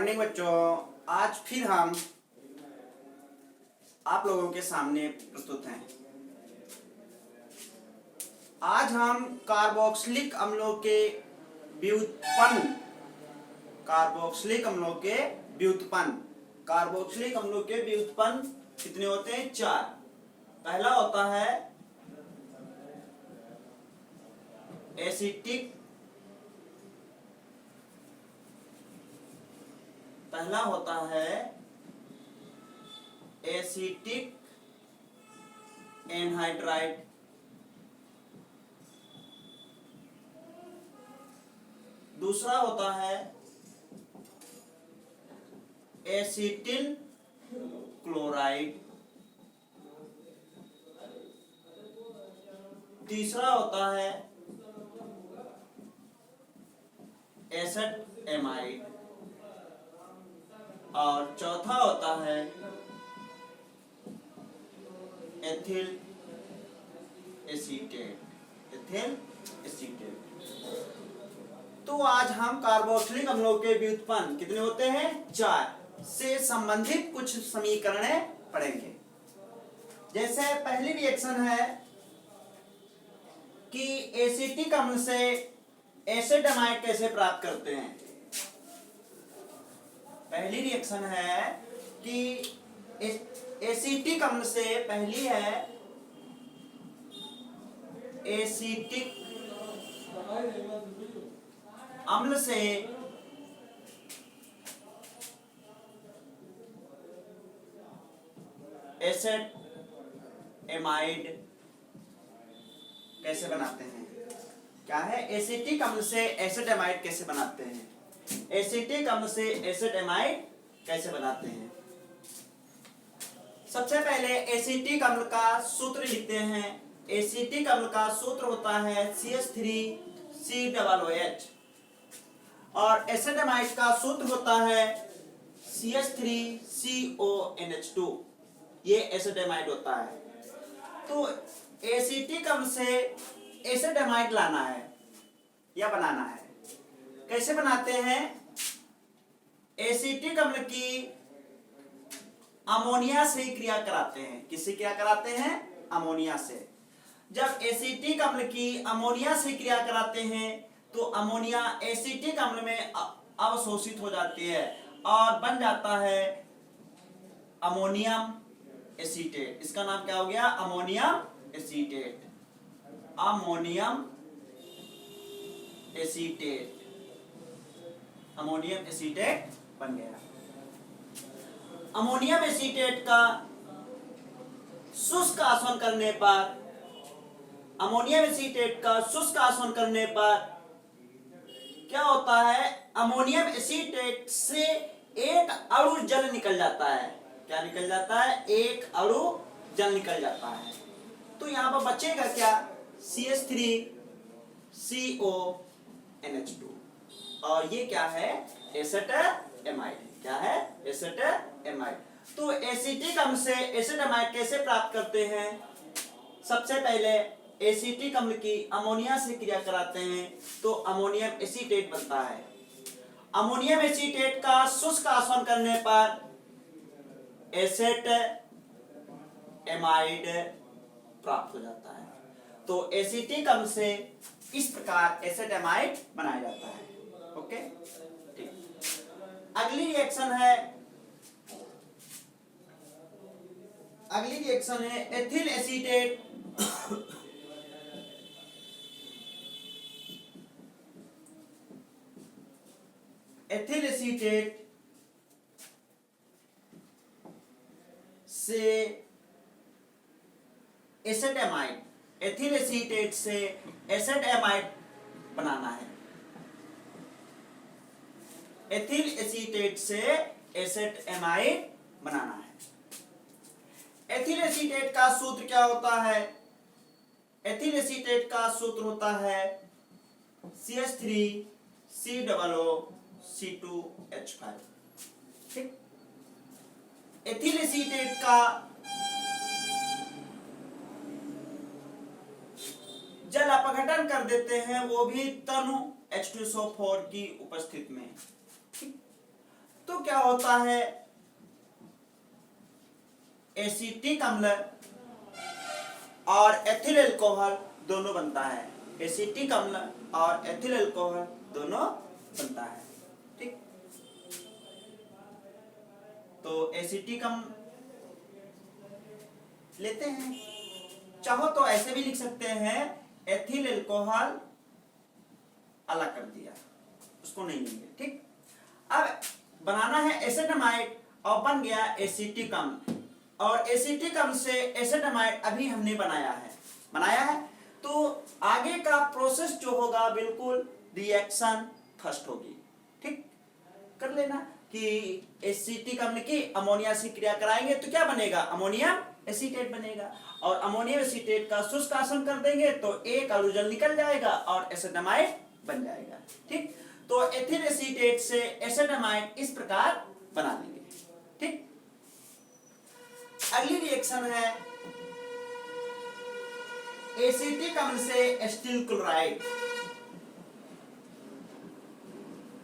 Morning बच्चों, आज फिर हम आप लोगों के सामने प्रस्तुत हैं। आज हम कार्बोक्सिलिक अम्लों के व्युत्पन्न कार्बोक्सिलिक अम्लों के व्युत्पन्न कितने होते हैं? 4। पहला होता है एसिटिक एनहाइड्राइड। दूसरा होता है एसिटिल क्लोराइड। तीसरा होता है एसिड एमाइड। और चौथा होता है एथिल एसीटेट। तो आज हम कार्बोक्सिलिक अम्लों के व्युत्पन्न कितने होते हैं? 4 से संबंधित कुछ समीकरणें पढ़ेंगे। जैसे पहली रिएक्शन है कि एसिटिक अम्ल से एसिड एमाइड कैसे प्राप्त करते हैं। पहली रिएक्शन है कि एसिटिक अम्ल से पहली है एसिटिक अम्ल से एसिड एमाइड कैसे बनाते हैं? क्या है? एसिटिक अम्ल से एसिड एमाइड कैसे बनाते हैं? एसिटिक अम्ल से एसिड एमाइड कैसे बनाते हैं? सबसे पहले एसिटिक अम्ल का सूत्र लिखते हैं। एसिटिक अम्ल का सूत्र होता है CH3COOH और एसिड एमाइड का सूत्र होता है CH3CONH2। ये एसिड एमाइड होता है। तो एसिटिक अम्ल से एसिड एमाइड लाना है या बनाना है। कैसे बनाते हैं? एसिटिक अम्ल की अमोनिया से क्रिया कराते हैं। किससे क्रिया कराते हैं? अमोनिया से। जब एसिटिक अम्ल की अमोनिया से क्रिया कराते हैं तो अमोनिया एसिटिक अम्ल में अवशोषित हो जाती है और बन जाता है अमोनियम एसीटेट। इसका नाम क्या हो गया? अमोनियम एसीटेट बन गया। अमोनियम एसीटेट का शुष्क आसवन करने पर क्या होता है? अमोनियम एसीटेट से एक अणु जल निकल जाता है। क्या निकल जाता है? एक अणु जल निकल जाता है। तो यहां पर बचेगा क्या? CH3CONH2 और ये क्या है? Acid amide. क्या है? Acid amide. तो एसिटिक अम्ल से एसिड एमाइड कैसे प्राप्त करते हैं? सबसे पहले एसिटिक अम्ल की अमोनिया से क्रिया कराते हैं तो अमोनियम एसीटेट बनता है। अमोनियम एसीटेट का शुष्क आसवन करने पर एसिड एमाइड प्राप्त हो जाता है। तो एसिटिक अम्ल से इस प्रकार एसिड एमाइड बनाया जाता है। ओके, ठीक। अगली रिएक्शन है एथिल एसीटेट से एसिड एमाइड बनाना है। एथिल एसीटेट से एसिड एमाइड बनाना है। एथिल एसीटेट का सूत्र क्या होता है? एथिल एसीटेट का सूत्र होता है CH3COOC2H5। ठीक। एथिल एसीटेट का जल अपघटन कर देते हैं, वो भी तनु H2SO4 की उपस्थिति में। तो क्या होता है, एसिटिक अम्ल और एथिल अल्कोहल दोनों बनता है। एसिटिक अम्ल और एथिल अल्कोहल दोनों बनता है। ठीक, तो एसिटिक अम्ल लेते हैं, चाहो तो ऐसे भी लिख सकते हैं, एथिल अल्कोहल अलग कर दिया, उसको नहीं लेंगे। ठीक, अब बनाना है एसिटामाइड और बन गया एसिटिक अम्ल, और एसिटिक अम्ल से एसिटामाइड अभी हमने बनाया है। तो आगे का प्रोसेस जो होगा बिल्कुल रिएक्शन फर्स्ट होगी। ठीक, कर लेना कि एसिटिक अम्ल की अमोनिया से क्रिया कराएंगे तो क्या बनेगा, अमोनियम एसीटेट बनेगा, और अमोनियम एसीटेट का शुष्कासन कर देंगे तो एक हाइड्रोजन निकल जाएगा और एसिटामाइड बन जाएगा। ठीक, तो एथिल एसीटेट से एसिटामाइड इस प्रकार बना लेंगे। ठीक, अगली रिएक्शन है एसिटिक अम्ल से एसिटिल क्लोराइड।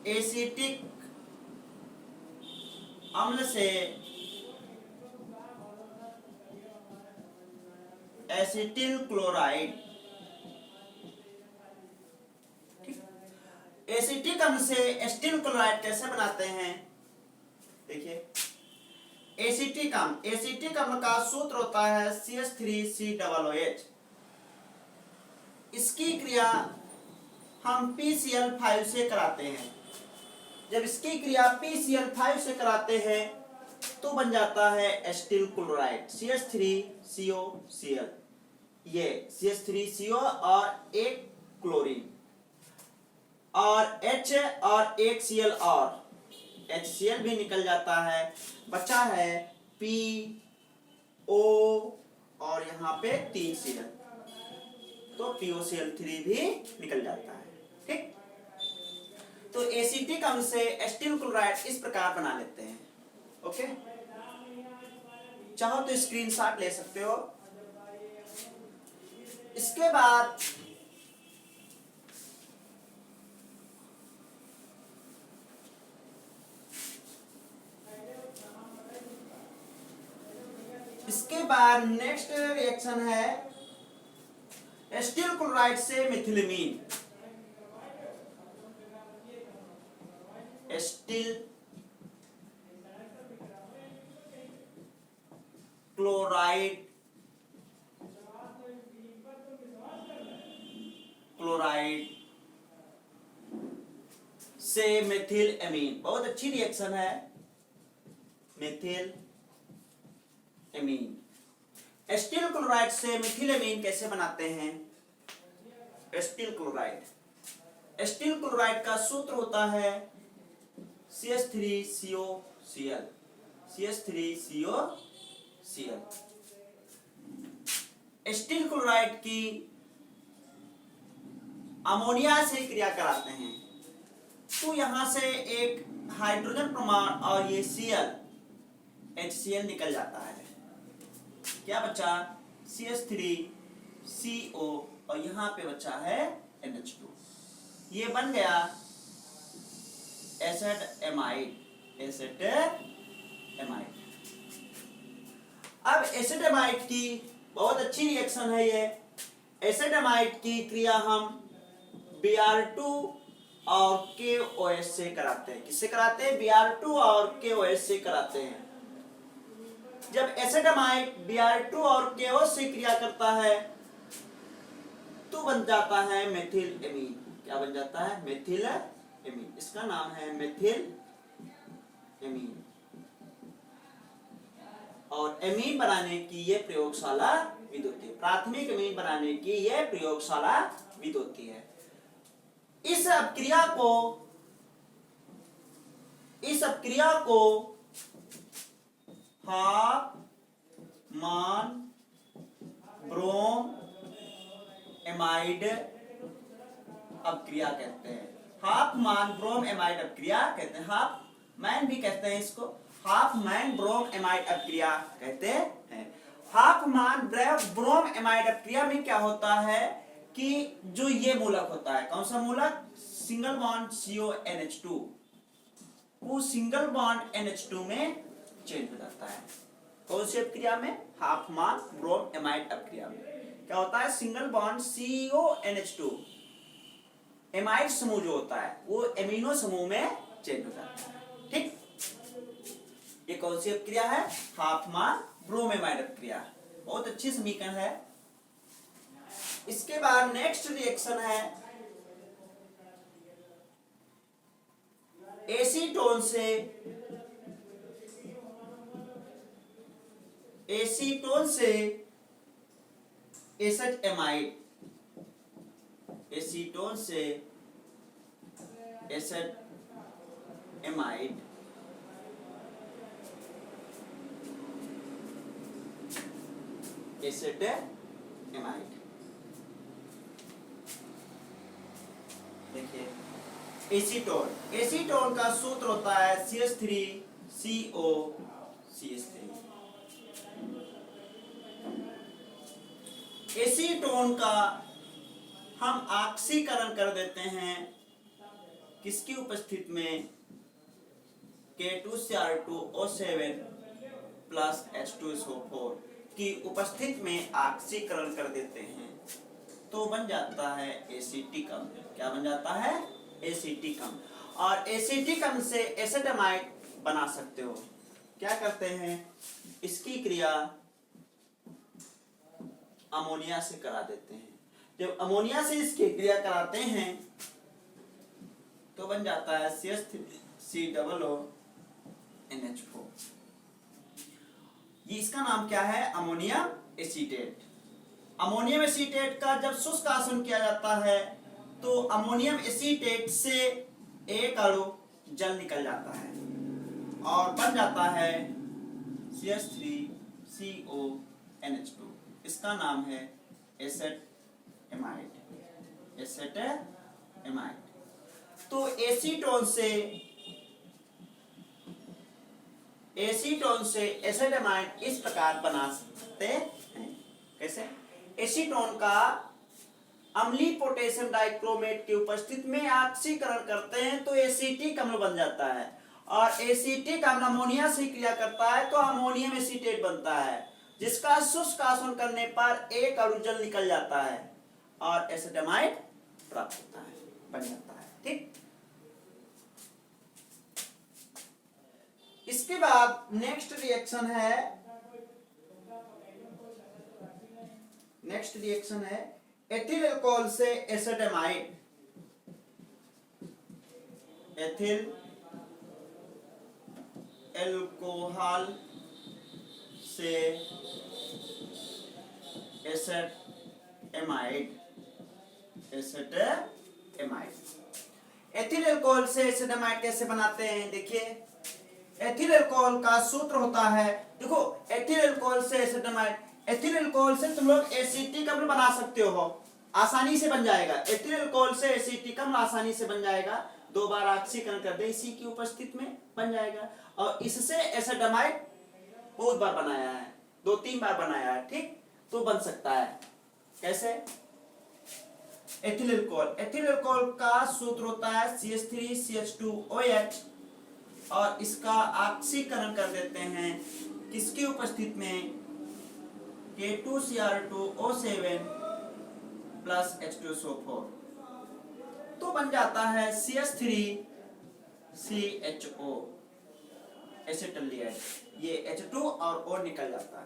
एसिटिक अम्ल से एसिटिल क्लोराइड। एसिटिक अम्ल से एसिटिल क्लोराइड कैसे बनाते हैं, देखिए, एसिटिक अम्ल का सूत्र होता है CH3COOH। इसकी क्रिया हम PCl5 से कराते हैं। जब इसकी क्रिया PCl5 से कराते हैं तो बन जाता है एसिटिल क्लोराइड, CH3COCl। ये CH3CO और एक क्लोरीन और H और एक Cl और HCl भी निकल जाता है, बचा है PO और यहाँ पे 3 Cl, तो POCl3 भी निकल जाता है। ठीक, तो एसिटिक अम्ल से एसिटिल क्लोराइड इस प्रकार बना लेते हैं। ओके, चाहो तो स्क्रीनशॉट ले सकते हो। इसके बाद नेक्स्ट रिएक्शन है एसिटिल क्लोराइड से मिथिलेमीन। एसिटिल क्लोराइड से मेथिल एमीन, बहुत अच्छी रिएक्शन है, मेथिल एमीन। एसिटिल क्लोराइड से मिथिल एमीन कैसे बनाते हैं, एसिटिल क्लोराइड का सूत्र होता है CH3COCl। एसिटिल क्लोराइड की अमोनिया से क्रिया कराते हैं तो यहां से एक हाइड्रोजन परमाणु और ये Cl HCl निकल जाता है। क्या बचा, CH3CO और यहाँ पे बचा है NH2। ये बन गया एसिटामाइड। अब एसिटामाइड की बहुत अच्छी रिएक्शन है ये। एसिटामाइड की क्रिया हम Br2 और KOH से कराते हैं। किससे कराते हैं, Br2 और KOH से कराते हैं। जब एसिटामाइड Br2 और KOH से क्रिया करता है तो बन जाता है मेथिल एमीन। क्या बन जाता है, मेथिल एमीन। इसका नाम है मेथिल एमीन। और एमीन बनाने की ये प्रयोगशाला विधि होती है, प्राथमिक एमीन बनाने की ये प्रयोगशाला विधि होती है। इस अपक्रिया को हाफ मान ब्रोम एमाइड अपक्रिया कहते हैं। हाफ मान ब्रोम एमाइड अपक्रिया कहते हैं, हाफ मैन भी कहते हैं इसको, हाफ मैन ब्रोम एमाइड अपक्रिया कहते हैं। हाफ मान ब्रोम एमाइड अपक्रिया में क्या होता है कि जो ये मूलक होता है, कौन सा मूलक, सिंगल बॉन्ड CONH2, वो सिंगल बॉन्ड NH2 में चेंज हो जाता है। कौन सी अपक्रिया में? हाफ मान ब्रोम एमाइड अपक्रिया में क्या होता है? सिंगल बॉन्ड CONH2 एमाइड समूह जो होता है वो एमिनो समूह में चेंज हो जाता है। ठीक, ये कौन सी अपक्रिया है? हाफ मान ब्रोम एमाइड अपक्रिया। बहुत अच्छी समीकरण है। इसके बाद नेक्स्ट रिएक्शन है एसीटोन से एसेटएमाइड, एसीटोन से एसेटएमाइड एसेटएमाइड। देखिए एसीटोन का सूत्र होता है CH3COCH3। एसीटोन का हम ऑक्सीकरण कर देते हैं किसकी उपस्थिति में? K2Cr2O7 प्लस H2SO4 की उपस्थिति में ऑक्सीकरण कर देते हैं तो बन जाता है एसिटिक अम्ल। क्या बन जाता है? एसिटिक अम्ल। और एसिटिक अम्ल से एसिटामाइड बना सकते हो। क्या करते हैं? इसकी क्रिया अमोनिया से करा देते हैं। जब अमोनिया से इसकी क्रिया कराते हैं तो बन जाता है CH3COONH4। ये इसका नाम क्या है? Ammonium acetate. अमोनियम एसीटेट का जब शुष्क आसवन किया जाता है तो अमोनियम एसीटेट से एक अणु जल निकल जाता है और बन जाता है CH3CONH2। इसका नाम है एसेटएमाइड। एसेटएमाइड। तो एसीटोन से एसेटएमाइड इस प्रकार बना सकते हैं। कैसे? एसीटोन का अम्लीय पोटेशियम डाइक्रोमेट की उपस्थिति में ऑक्सीकरण करते हैं तो एसिटिक अम्ल बन जाता है और एसिटिक अम्ल अमोनिया से क्रिया करता है तो अमोनियम एसीटेट बनता है जिसका शुष्क आसवन करने पर एक अणु जल निकल जाता है और एसेटामाइड प्राप्त होता है, बन जाता है। ठीक, इसके बाद नेक्स्ट रिएक्शन है एथिल अल्कोहल से एसेटामाइड। एथिल अल्कोहल से एसेटामाइड। एथिल अल्कोहल से एसेटामाइड कैसे बनाते हैं? देखिए, एथिल अल्कोहल का सूत्र होता है, देखो एथिल अल्कोहल से एसेटामाइड, एथिल अल्कोहल से तुम लोग एसिटिक अम्ल बना सकते हो, आसानी से बन जाएगा। एथिल अल्कोहल से एसिटिक अम्ल आसानी से बन जाएगा, 2 बार ऑक्सीकरण कर दे इसी की उपस्थिति में बन जाएगा। और इससे एसेटामाइड बहुत बार बनाया है, 2-3 बार बनाया है। ठीक, तो बन सकता है। कैसे? एथिल अल्कोहल का सूत्र होता है CH3CH2OH और इसका ऑक्सीकरण कर देते हैं किसकी उपस्थिति में? K2Cr2O7 प्लस H2SO4 तो बन जाता है CH3CHO एसिटल्डिहाइड। ये H2 और O निकल जाता है।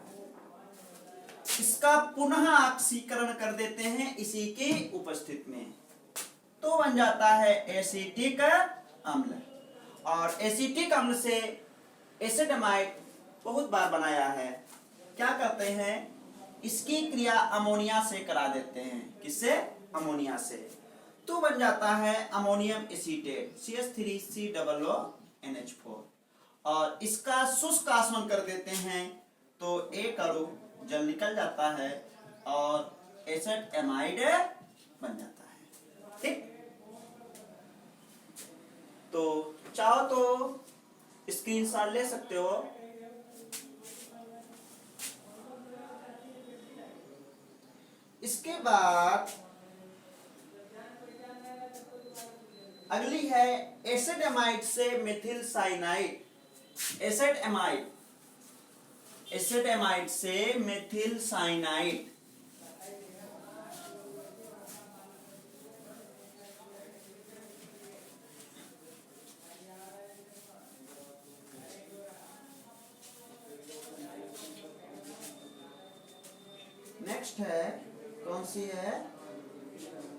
इसका पुनः ऑक्सीकरण कर देते हैं इसी की उपस्थिति में तो बन जाता है एसिटिक अम्ल। और एसिटिक अम्ल से एसेटामाइड बहुत बार बनाया है। क्या करते हैं? इसकी क्रिया अमोनिया से करा देते हैं। किससे? अमोनिया से, तो बन जाता है अमोनियम एसीटेट CH3COONH4 और इसका शुष्क आसवन कर देते हैं तो एक अणु जल निकल जाता है और एसेटामाइड बन जाता है। ठीक, तो चाहो तो स्क्रीनशॉट ले सकते हो। इसके बाद अगली है एसिडमाइड से मेथिल साइनाइड, एसिडमाइड, एसिडमाइड से मेथिल साइनाइड। नेक्स्ट है, कौन सी है,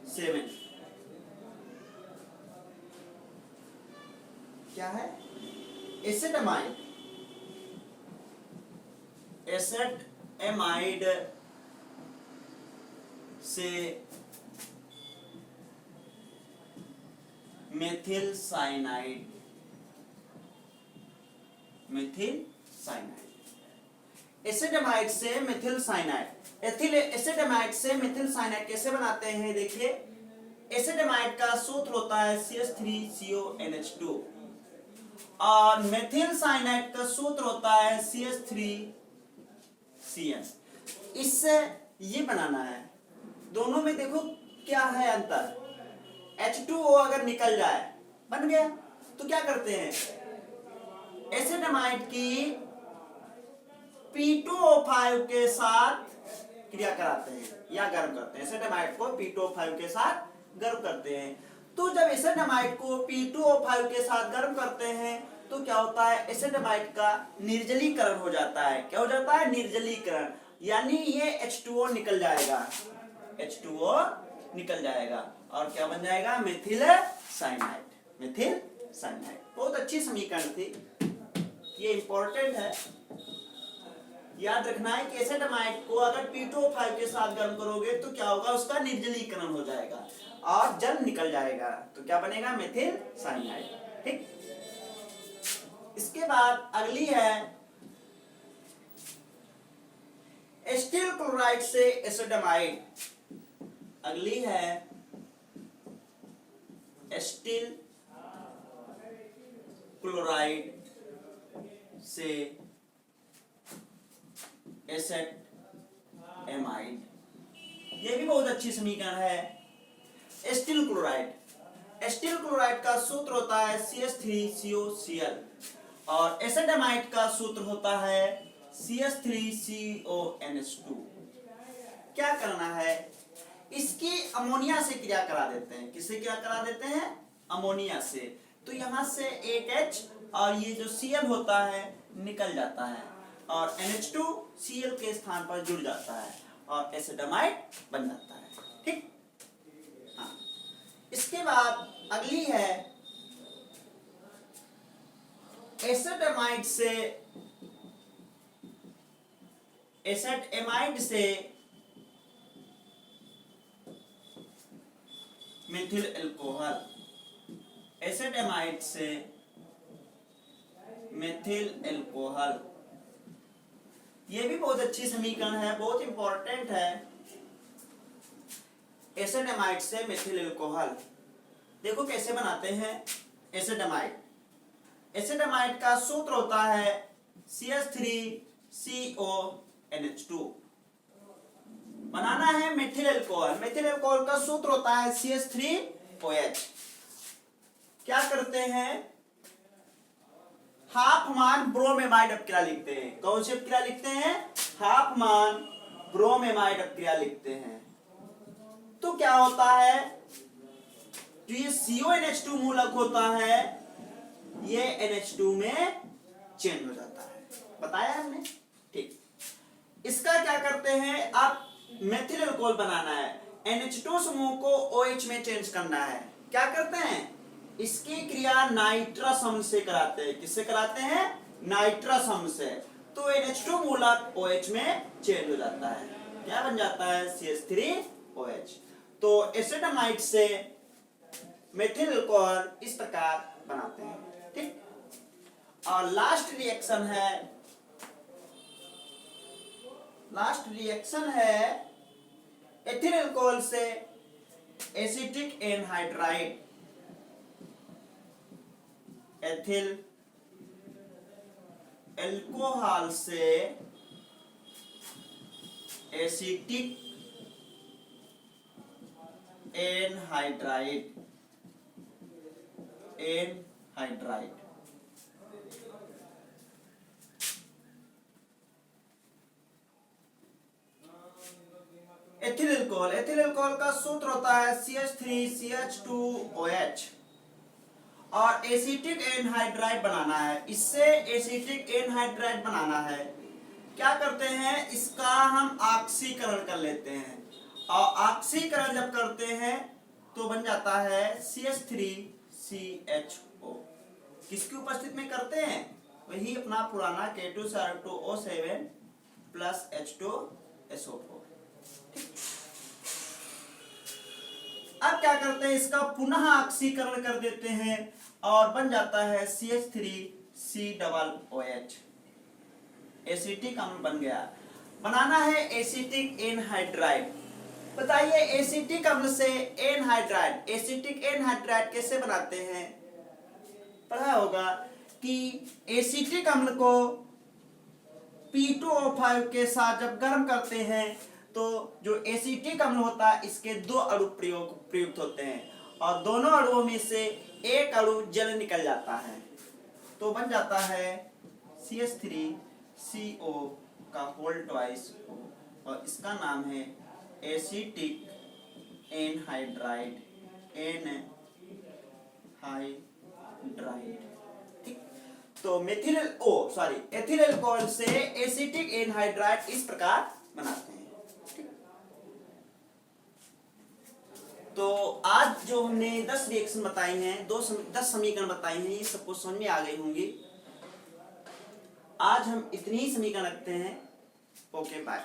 7, क्या है, एसिडमाइड, एसिडमाइड से मेथिल साइनाइड, मेथिल साइनाइड, एसिडमाइड से मेथिल साइनाइड। एथिल एसिडमाइड से मेथिल साइनाइड कैसे बनाते हैं, देखिए एसिडमाइड का सूत्र होता है CH3CONH2 और मेथिल साइनाइड का सूत्र होता है CH3CN। इससे ये बनाना है, दोनों में देखो क्या है अंतर, H2O अगर निकल जाए बन गया, तो क्या करते हैं, एसिडमाइड की P2O5 के साथ क्रिया कराते हैं या गर्म करते हैं, एसिडमाइड को P2O5 के साथ गर्म करते हैं। तो जब एसिडमाइड को P2O5 के साथ गर्म करते हैं तो क्या होता है, एसिडमाइड का निर्जलीकरण हो जाता है। क्या हो जाता है, निर्जलीकरण, यानी ये H2O निकल जाएगा, H2O निकल जाएगा और क्या बन जाएगा, मेथिल साइनाइड, मेथिल साइनाइड। बहुत अच्छी समीकरण थी, ये इंपॉर्टेंट है, याद रखना है कि एसिडमाइड को अगर P2O5 के साथ गर्म करोगे तो क्या होगा, उसका निर्जलीकरण हो जाएगा और जल निकल जाएगा, तो क्या बनेगा, मेथिल साइनाइड। ठीक, इसके बाद अगली है एस्टिल क्लोराइड से एसिडमाइड, अगली है एस्टिल क्लोराइड से एसिडमाइड। ये भी बहुत अच्छी समीकरण है। एस्टिल क्लोराइड, एस्टिल क्लोराइड का सूत्र होता है CH3COCl और एसिडमाइड का सूत्र होता है CH3CONH2। क्या करना है, इसकी अमोनिया से क्रिया करा देते हैं। किससे क्रिया करा देते हैं, अमोनिया से। तो यहां से एक H और ये जो Cl होता है निकल जाता है और NH2 Cl के स्थान पर जुड़ जाता है और एसिडमाइड बन जाता है। ठीक, हाँ। इसके बाद अगली है एसिडमाइड से, एसिडमाइड से मेथिल अल्कोहल, एसिडमाइड से मेथिल अल्कोहल। ये भी बहुत अच्छी समीकरण है, बहुत इंपॉर्टेंट है। एसिडमाइड से मेथिल अल्कोहल, देखो कैसे बनाते हैं एसिडमाइड। एसिडमाइड का सूत्र होता है CH3CONH2। बनाना है मेथिल अल्कोहल, मेथिल अल्कोहल का सूत्र होता है CH3OH। क्या करते हैं, हाफ मान ब्रोमेमाइड अपक्रिया लिखते हैं। कौन सी अपक्रिया लिखते हैं, हाफ मान ब्रोमेमाइड अपक्रिया लिखते हैं। तो क्या होता है, जो ये CONH2 मूलक होता है ये NH2 में चेंज हो जाता है, बताया हमने। ठीक, इसका क्या करते हैं, आप मेथिल अल्कोहल बनाना है, NH2 समूह को OH में चेंज करना है। क्या करते हैं, इसकी क्रिया नाइट्रस अम्ल से कराते हैं। किससे कराते हैं, नाइट्रस अम्ल से। तो NH2 मूलक OH में चेंज हो जाता है, क्या बन जाता है, CH3OH। तो एसिडमाइड से मेथिल अल्कोहल इस प्रकार बनाते हैं। ठीक, और लास्ट रिएक्शन है एथिल अल्कोहल से एसिटिक एनहाइड्राइड, एथिल अल्कोहल से acetic anhydride. Anhydride. Ethyl alcohol, ethyl alcohol का सूत्र होता है CH3CH2OH। और एसिटिक एनहाइड्राइड बनाना है, इससे एसिटिक एनहाइड्राइड बनाना है। क्या करते हैं, इसका हम ऑक्सीकरण कर लेते हैं, और ऑक्सीकरण जब करते हैं तो बन जाता है CH3CHO। किसकी उपस्थिति में करते हैं, वही अपना पुराना K2SO7 प्लस H2SO4। अब क्या करते हैं, इसका पुनः ऑक्सीकरण कर देते हैं और बन जाता है CH3COOH। एसिटिक अम्ल बन गया। बनाना है एसिटिक एनहाइड्राइड। बताइए एसिटिक अम्ल से एनहाइड्राइड, एसिटिक एनहाइड्राइड कैसे बनाते हैं। पढ़ा होगा कि एसिटिक अम्ल को P2O5 के साथ जब गर्म करते हैं तो जो एसिटिक अम्ल होता है इसके दो अणु प्रयुक्त होते हैं, और दोनों अणुओं में से एक अणु जल निकल जाता है, तो बन जाता है CH3CO का होल ट्वाइस O, और इसका नाम है एसिटिक एनहाइड्राइड। ठीक, तो एथिल अल्कोहल से एसिटिक एनहाइड्राइड इस प्रकार बनाते हैं। तो आज जो हमने 10 रिएक्शन बताई हैं, 10 समीकरण बताई हैं, ये सबको समझ में आ गई होंगी। आज हम इतनी ही समीकरण रखते हैं। Okay bye.